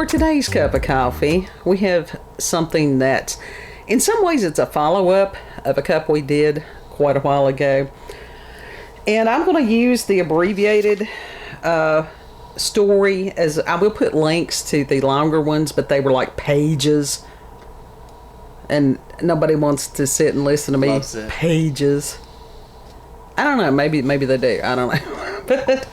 for today's cup of coffee, we have something that, in some ways, it's a follow-up of a cup we did quite a while ago. And I'm going to use the abbreviated story as I will put links to the longer ones, but they were like pages. And nobody wants to sit and listen to me. Pages. I don't know. Maybe they do. I don't know. But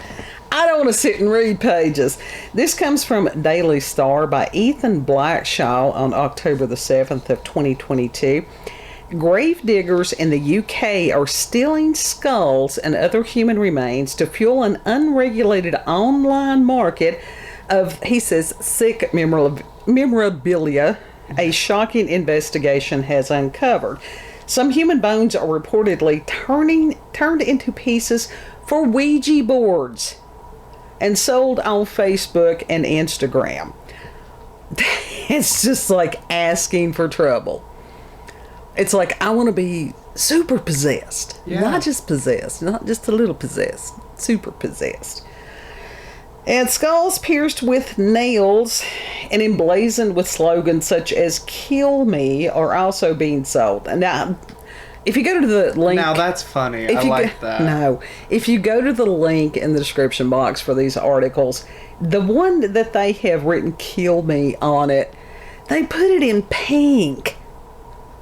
I don't want to sit and read pages. This comes from Daily Star by Ethan Blackshaw on October the 7th of 2022. Grave diggers in the UK are stealing skulls and other human remains to fuel an unregulated online market of, he says, sick memorabilia, a shocking investigation has uncovered. Some human bones are reportedly turned into pieces for Ouija boards and sold on Facebook and Instagram. It's just like asking for trouble. It's like, I want to be super possessed. Yeah. Not just possessed, not just a little possessed, super possessed. And skulls pierced with nails and emblazoned with slogans such as "Kill Me" are also being sold. And now, if you go to the link... Now that's funny. I like that. No. If you go to the link in the description box for these articles, the one that they have written "Kill Me" on it, they put it in pink.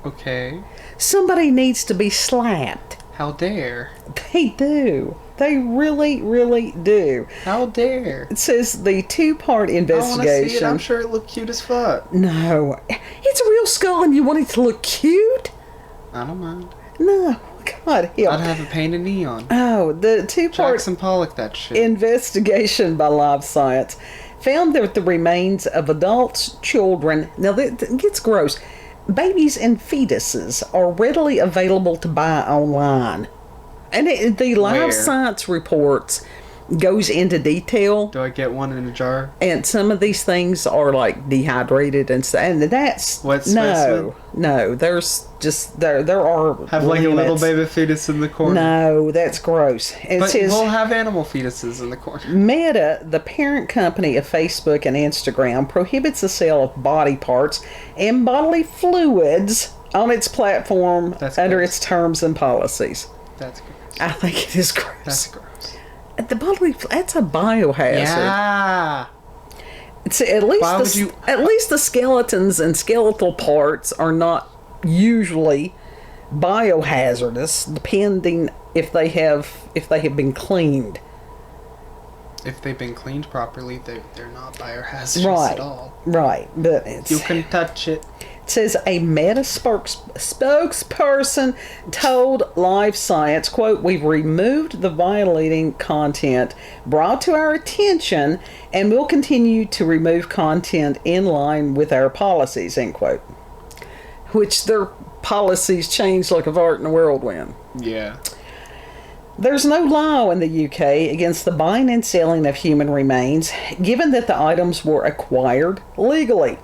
Okay. Somebody needs to be slapped. How dare. They do. They really, really do. How dare. It says the two-part investigation. I want to see it. I'm sure it looked cute as fuck. No. It's a real skull and you want it to look cute? I don't mind. No. God help. I'd have it painted neon. Oh, the two-part Jackson Pollock that shit. investigation by Live Science found that the remains of adults, children, now it gets gross, babies and fetuses are readily available to buy online. And the Live Science reports goes into detail. Do I get one in a jar? And some of these things are like dehydrated and stuff. And that's what no. There's just there are have like limits. A little baby fetus in the corner. No, that's gross. And but we'll have animal fetuses in the corner. Meta, the parent company of Facebook and Instagram, prohibits the sale of body parts and bodily fluids on its platform under its terms and policies. That's gross. I think it is gross. That's gross. The bodily, that's a biohazard. Yeah. It's at least the skeletons and skeletal parts are not usually biohazardous, depending if they have been cleaned. If they've been cleaned properly, they're not biohazardous at all. Right, but it's... You can touch it. It says a Meta spokesperson told Live Science, quote, "We've removed the violating content brought to our attention and will continue to remove content in line with our policies," end quote. Which their policies change like a fart in a whirlwind. Yeah. There's no law in the UK against the buying and selling of human remains, given that the items were acquired legally.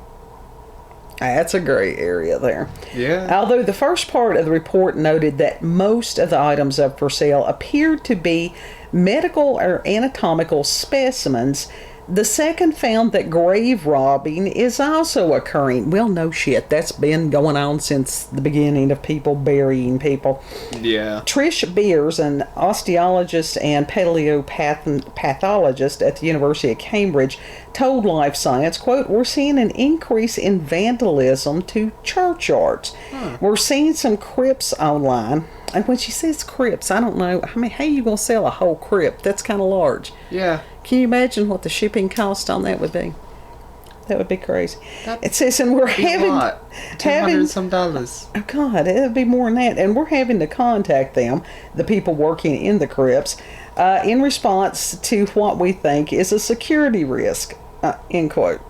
That's a gray area there. Yeah. Although the first part of the report noted that most of the items up for sale appeared to be medical or anatomical specimens, the second found that grave robbing is also occurring. Well, no shit. That's been going on since the beginning of people burying people. Yeah. Trish Beers, an osteologist and paleopathologist at the University of Cambridge, told Live Science, quote, "We're seeing an increase in vandalism to churchyards. We're seeing some crypts online." And when she says crypts, I don't know. I mean, how are you going to sell a whole crypt? That's kind of large. Yeah. Can you imagine what the shipping cost on that would be? That would be crazy. It says, and we're having $200 some dollars. Oh God, it would be more than that. And we're having to contact them, the people working in the crypts, in response to what we think is a security risk. End quote.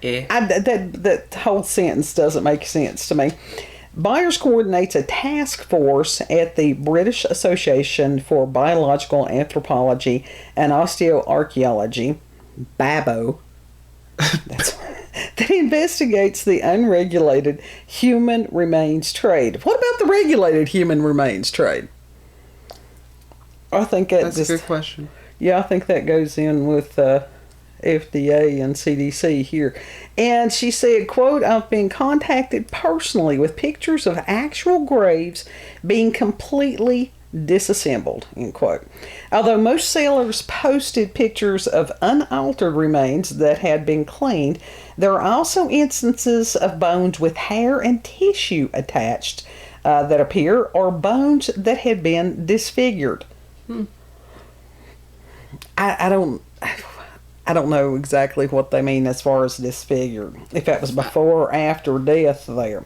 That whole sentence doesn't make sense to me. Byers coordinates a task force at the British Association for Biological Anthropology and Osteoarchaeology, BABO, that investigates the unregulated human remains trade. What about the regulated human remains trade? I think that's a good question. Yeah, I think that goes in with FDA and CDC here. And she said, quote, "I've been contacted personally with pictures of actual graves being completely disassembled," end quote. Although most sailors posted pictures of unaltered remains that had been cleaned, there are also instances of bones with hair and tissue attached that appear, or bones that had been disfigured. I don't know exactly what they mean as far as disfigured, if that was before or after death there.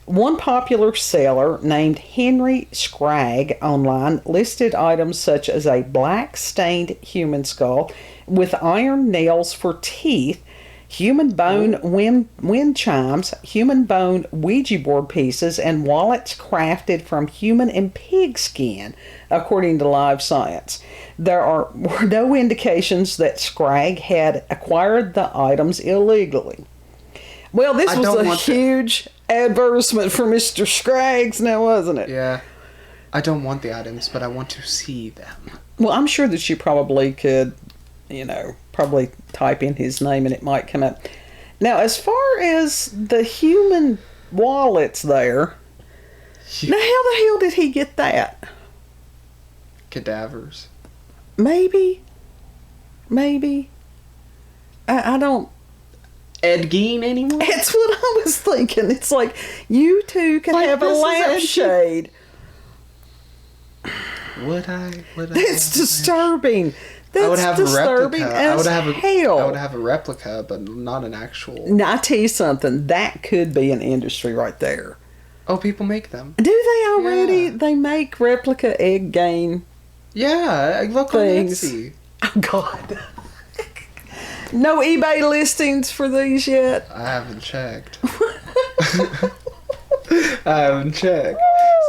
One popular seller named Henry Scragg online listed items such as a black stained human skull with iron nails for teeth, human bone wind chimes, human bone Ouija board pieces, and wallets crafted from human and pig skin, according to Live Science. There were no indications that Scragg had acquired the items illegally. Well, this was a huge advertisement for Mr. Scraggs now, wasn't it? Yeah. I don't want the items, but I want to see them. Well, I'm sure that you probably could, probably type in his name and it might come up. Now, as far as the human wallets there, now how the hell did he get that? Cadavers. Maybe. I don't... Ed Gein, anyone? That's what I was thinking. It's like, you two can have a lampshade. Would I? That's disturbing. That's I would have disturbing a replica. as hell. I would have a replica, but not an actual. Now, I tell you something. That could be an industry right there. Oh, people make them. Do they already? Yeah. They make replica egg gain. Yeah, I look things. on Etsy. Oh God. No eBay listings for these yet? I haven't checked.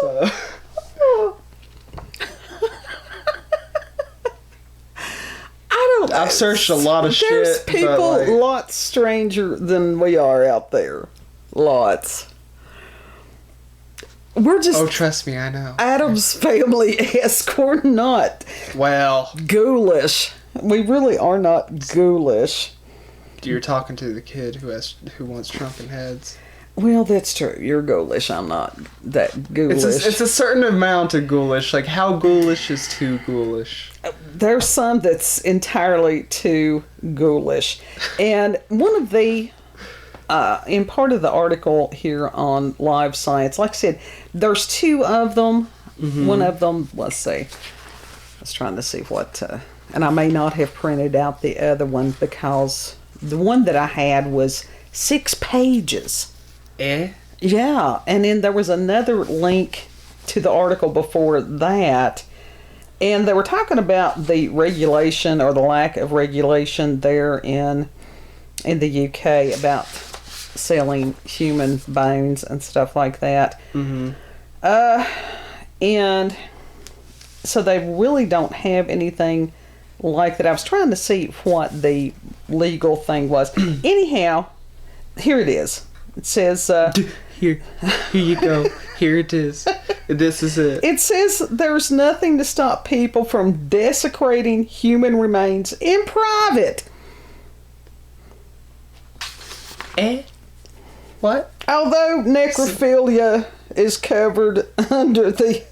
So. I've searched a lot of shit. There's people lots stranger than we are out there. Lots. We're just... Oh, trust me, I know. Adam's family-esque. We're not... Well... ghoulish. We really are not ghoulish. You're talking to the kid who wants shrunken heads. Well, that's true. You're ghoulish. I'm not that ghoulish. It's a certain amount of ghoulish. Like, how ghoulish is too ghoulish? There's some that's entirely too ghoulish. And one of the... in part of the article here on Live Science, like I said, there's two of them. Mm-hmm. One of them, let's see. I was trying to see what... and I may not have printed out the other one because the one that I had was 6 pages. Yeah, and then there was another link to the article before that, and they were talking about the regulation or the lack of regulation there in the UK about selling human bones and stuff like that. Mm-hmm. And so they really don't have anything like that. I was trying to see what the legal thing was. Anyhow, here it is. It says... Here you go. Here it is. This is it. It says there's nothing to stop people from desecrating human remains in private. What? Although necrophilia is covered under the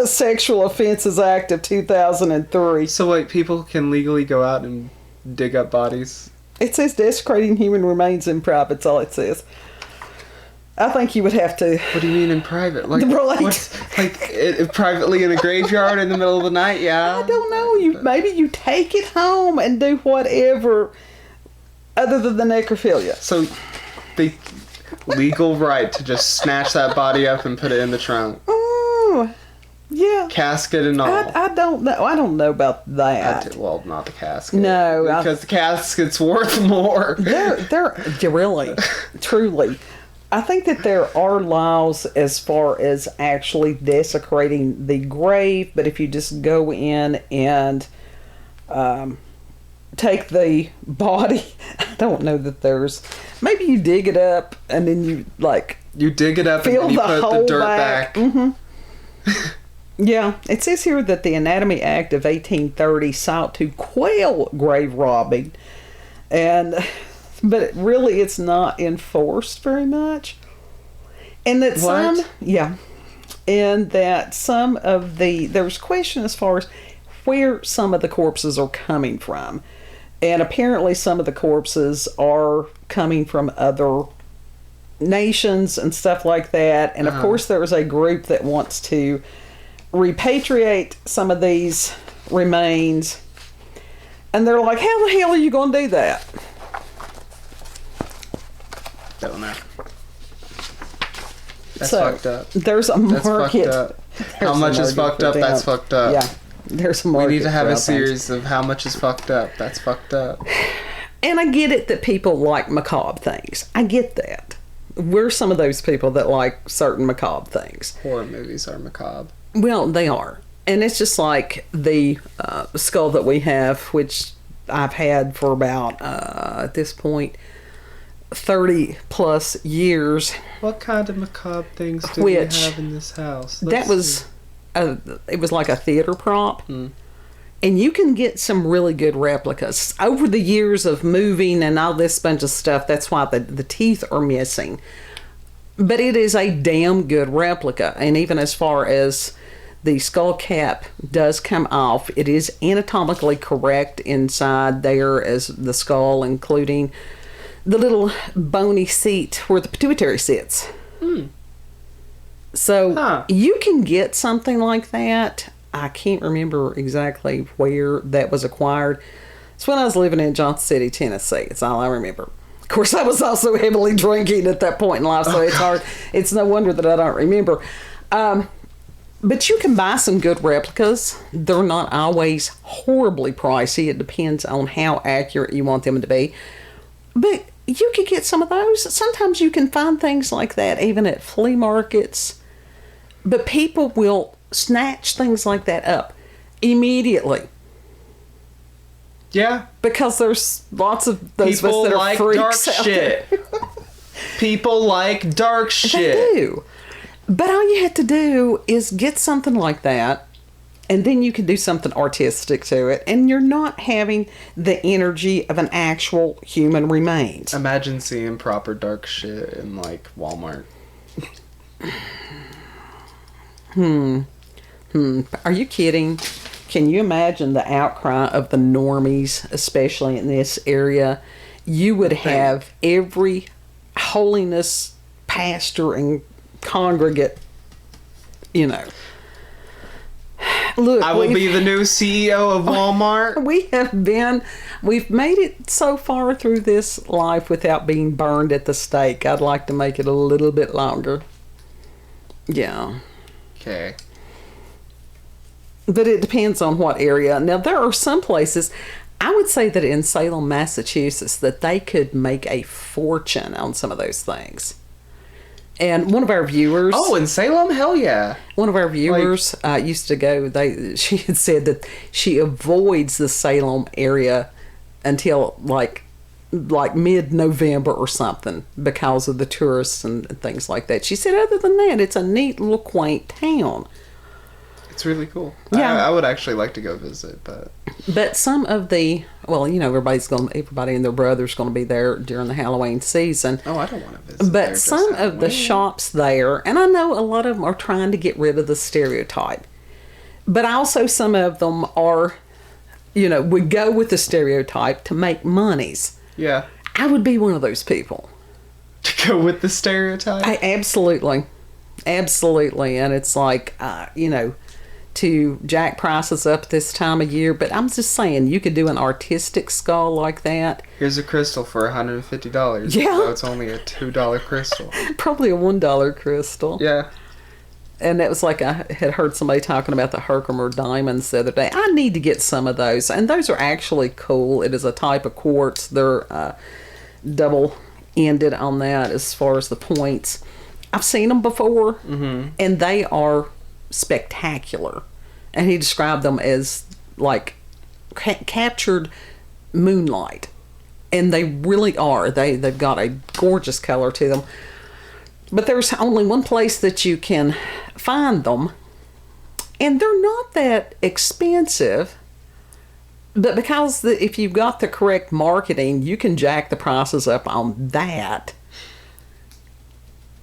Sexual Offenses Act of 2003. So, like, people can legally go out and dig up bodies? It says desecrating human remains in private. That's all it says. I think you would have to... What do you mean in private? Like, right. Privately in a graveyard in the middle of the night? Yeah. I don't know. Maybe you take it home and do whatever other than the necrophilia. So, the legal right to just snatch that body up and put it in the trunk. Oh, yeah. Casket and all. I don't know. I don't know about that. Well, not the casket. No. Because the casket's worth more. They're really, truly. I think that there are laws as far as actually desecrating the grave, but if you just go in and take the body, I don't know that there's... Maybe you dig it up and then you, like... You dig it up and then you put the dirt back. Mm-hmm. Yeah. It says here that the Anatomy Act of 1830 sought to quell grave robbing. But really it's not enforced very much. And that and that some of there's question as far as where some of the corpses are coming from. And apparently some of the corpses are coming from other nations and stuff like that. And of course there is a group that wants to repatriate some of these remains. And they're like, how the hell are you going to do that? Don't know. That's fucked up. There's a market. That's fucked up. How much is fucked up? That's fucked up. Yeah. There's a market. We need to have a things. series of how much is fucked up. That's fucked up. And I get it that people like macabre things. I get that. We're some of those people that like certain macabre things. Horror movies are macabre. Well, they are. And it's just like the skull that we have, which I've had for about, at this point, 30 plus years. What kind of macabre things do we have in this house? It was like a theater prop. And you can get some really good replicas. Over the years of moving and all this bunch of stuff, that's why the teeth are missing. But it is a damn good replica. And even as far as the skull cap does come off, it is anatomically correct inside there as the skull, including the little bony seat where the pituitary sits. So you can get something like that. I can't remember exactly where that was acquired. It's when I was living in Johnson City, Tennessee. It's all I remember. Of course, I was also heavily drinking at that point in life, so it's hard. It's no wonder that I don't remember. But you can buy some good replicas. They're not always horribly pricey. It depends on how accurate you want them to be. But you can get some of those. Sometimes you can find things like that even at flea markets. But people will snatch things like that up immediately. Yeah. Because there's lots of those people of us that like are dark freaks out shit. there. People like dark shit. They do. But all you have to do is get something like that, and then you can do something artistic to it, and you're not having the energy of an actual human remains. Imagine seeing proper dark shit in, like, Walmart. Are you kidding? Can you imagine the outcry of the normies, especially in this area? You would have every holiness pastor and congregate, you know. Look, I will be the new CEO of Walmart. We've made it so far through this life without being burned at the stake. I'd like to make it a little bit longer. Yeah. Okay. But it depends on what area. Now, there are some places, I would say that in Salem, Massachusetts, that they could make a fortune on some of those things. And one of our viewers... Oh, in Salem? Hell yeah. One of our viewers used to go... She had said that she avoids the Salem area until like mid-November or something because of the tourists and things like that. She said other than that, it's a neat little quaint town. It's really cool. Yeah. I would actually like to go visit, but some of the... Well, you know, everybody and their brother's going to be there during the Halloween season. Oh, I don't want to visit. But some of the shops there, and I know a lot of them are trying to get rid of the stereotype, but also some of them are, you know, would go with the stereotype to make monies. Yeah. I would be one of those people. To go with the stereotype? Absolutely. Absolutely. And it's like, you know, to jack prices up this time of year, but I'm just saying you could do an artistic skull like that. Here's a crystal for $150. Yeah. So it's only a $2 crystal. Probably a $1 crystal. Yeah. And it was like I had heard somebody talking about the Herkimer diamonds the other day. I need to get some of those. And those are actually cool. It is a type of quartz. They're double-ended on that as far as the points. I've seen them before, and they are spectacular. And he described them as like captured moonlight. And they really are. They've got a gorgeous color to them. But there's only one place that you can find them, and they're not that expensive. But because if you've got the correct marketing, you can jack the prices up on that.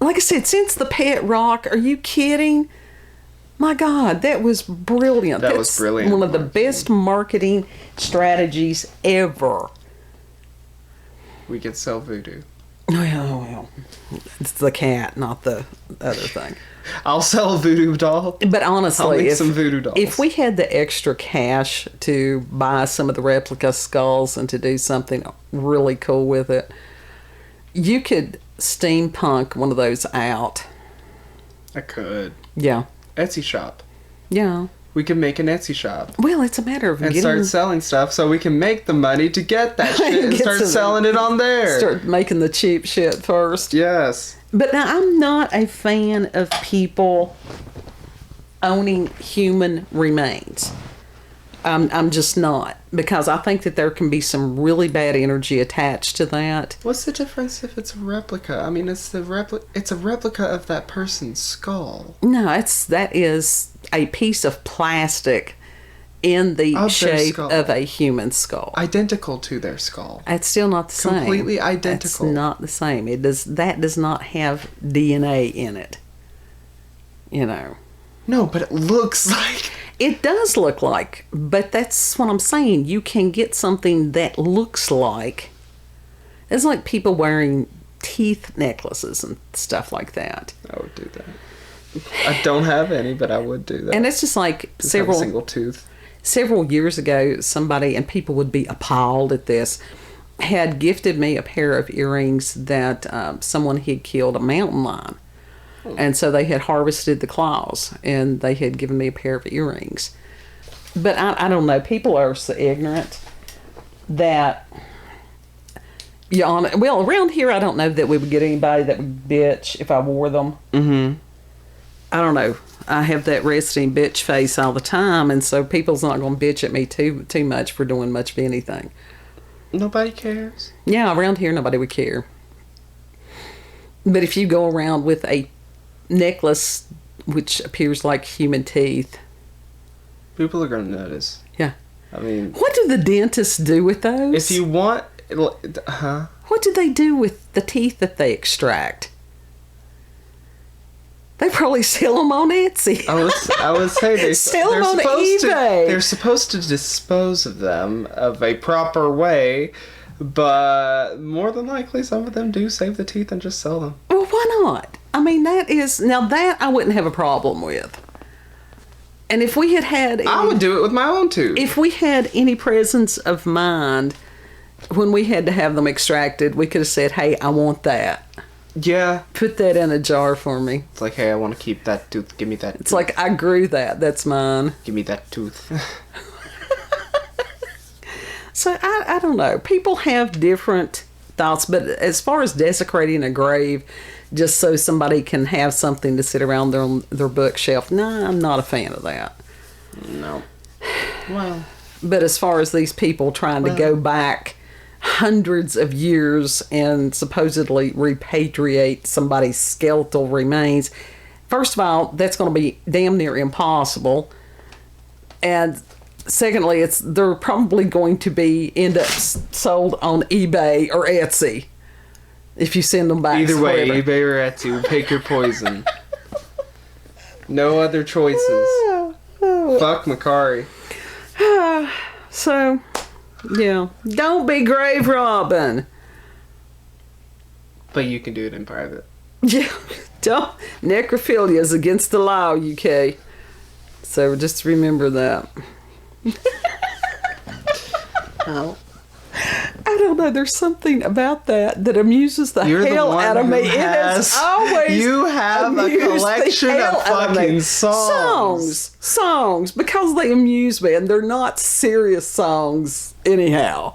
Like I said, since the pet rock, are you kidding? My God, that was brilliant. That's brilliant. One of the best marketing strategies ever. We could sell voodoo. Well, it's the cat, not the other thing. I'll sell a voodoo doll. But honestly, I'll make some voodoo dolls. If we had the extra cash to buy some of the replica skulls and to do something really cool with it, you could steampunk one of those out. I could. Yeah. Etsy shop. Yeah. We could make an Etsy shop. Well, it's a matter of and start selling stuff so we can make the money to get that shit and start selling it on there. Start making the cheap shit first. Yes. But now, I'm not a fan of people owning human remains. I'm just not, because I think that there can be some really bad energy attached to that. What's the difference if it's a replica? I mean, it's a replica of that person's skull. No, that is a piece of plastic in the shape of a human skull. Identical to their skull. It's still not the same. Completely identical. It's not the same. That does not have DNA in it. You know. No, but it looks like... It does look like, but that's what I'm saying. You can get something that looks like. It's like people wearing teeth necklaces and stuff like that. I would do that. I don't have any, but I would do that. And it's just like just have a single tooth. Several years ago, somebody, and people would be appalled at this, had gifted me a pair of earrings that someone had killed a mountain lion. And so they had harvested the claws, and they had given me a pair of earrings. But I don't know. People are so ignorant that... well, around here, I don't know that we would get anybody that would bitch if I wore them. Mm-hmm. I don't know. I have that resting bitch face all the time, and so people's not going to bitch at me too much for doing much of anything. Nobody cares. Yeah, around here, nobody would care. But if you go around with a necklace which appears like human teeth, people are going to notice. Yeah. I mean, what do the dentists do with those? If you want, what do they do with the teeth that they extract? They probably sell them on Etsy. I would say they sell them on eBay. They're supposed to dispose of them of a proper way, but more than likely some of them do save the teeth and just sell them. Well, why not? I mean, that I wouldn't have a problem with. And if we had I would do it with my own tooth. If we had any presence of mind when we had to have them extracted, we could have said, hey, I want that. Yeah. Put that in a jar for me. It's like, hey, I want to keep that tooth. Give me that It's like, I grew that. That's mine. Give me that tooth. So, I don't know. People have different thoughts, but as far as desecrating a grave just so somebody can have something to sit around their bookshelf, no, I'm not a fan of that. No. Well. But as far as these people trying to go back hundreds of years and supposedly repatriate somebody's skeletal remains, first of all, that's going to be damn near impossible. And secondly, they're probably going to end up sold on eBay or Etsy if you send them back. Either way, eBay or Etsy, pick your poison. No other choices. Fuck Macari. So, yeah. Don't be grave robbing. But you can do it in private. Yeah. Don't. Necrophilia is against the law, UK. So just remember that. Oh. I don't know. There's something about that amuses the hell out of me. It has always you have a collection of fucking songs because they amuse me, and they're not serious songs anyhow.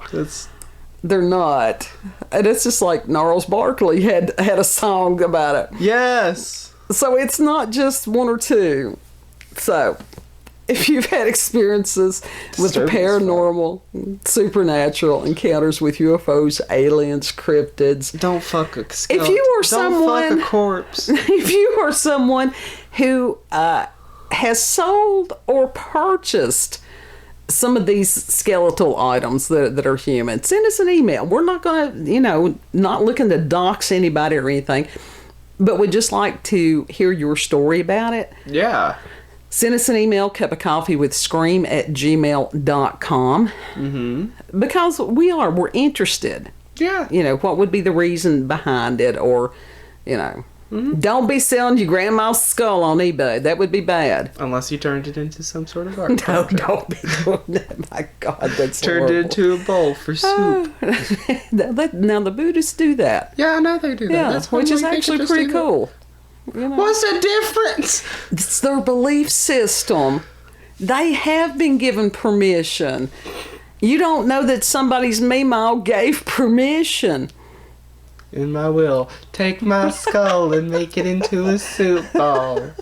They're not, and it's just like Gnarls Barkley had a song about it. Yes. So it's not just one or two. So if you've had experiences with the paranormal, supernatural encounters with UFOs, aliens, cryptids, don't fuck a skeleton. If you are someone, don't fuck a corpse. If you are someone who has sold or purchased some of these skeletal items that are human, send us an email. We're not going to, not looking to dox anybody or anything, but we'd just like to hear your story about it. Yeah. Send us an email, cupofcoffeewithscream@gmail.com. Mm-hmm. Because we're interested. Yeah. What would be the reason behind it, or, Mm-hmm. Don't be selling your grandma's skull on eBay. That would be bad. Unless you turned it into some sort of art. No, don't be doing that. My God, that's turned horrible. it into a bowl for soup. Now the Buddhists do that. Yeah, I know they do that. Yeah, That's which is actually pretty cool. What's the difference? It's their belief system. They have been given permission. You don't know that somebody's Meemaw gave permission. In my will, take my skull and make it into a soup ball.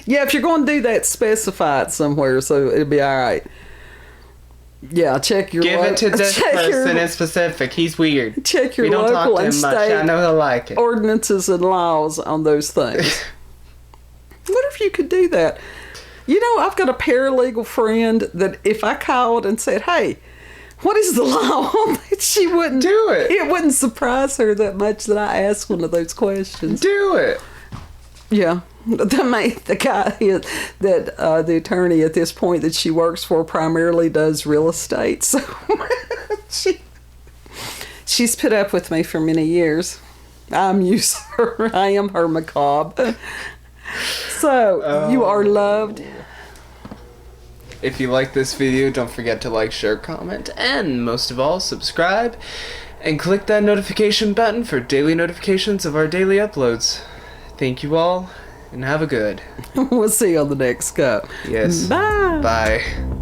Yeah, if you're going to do that, specify it somewhere so it'll be all right. Yeah, check your... Give it to this person in specific. He's weird. Check your we don't local talk to and him much. state I know he'll like it. ordinances and laws on those things. What if you could do that? I've got a paralegal friend that if I called and said, hey, what is the law on that? She wouldn't do it. It wouldn't surprise her that much that I asked one of those questions. Do it. Yeah. The guy that the attorney at this point that she works for primarily does real estate. So she's put up with me for many years. I'm used to her. I am her macabre. So you are loved. If you like this video, don't forget to like, share, comment, and most of all, subscribe. And click that notification button for daily notifications of our daily uploads. Thank you all, and have a good. We'll see you on the next go. Yes. Bye. Bye.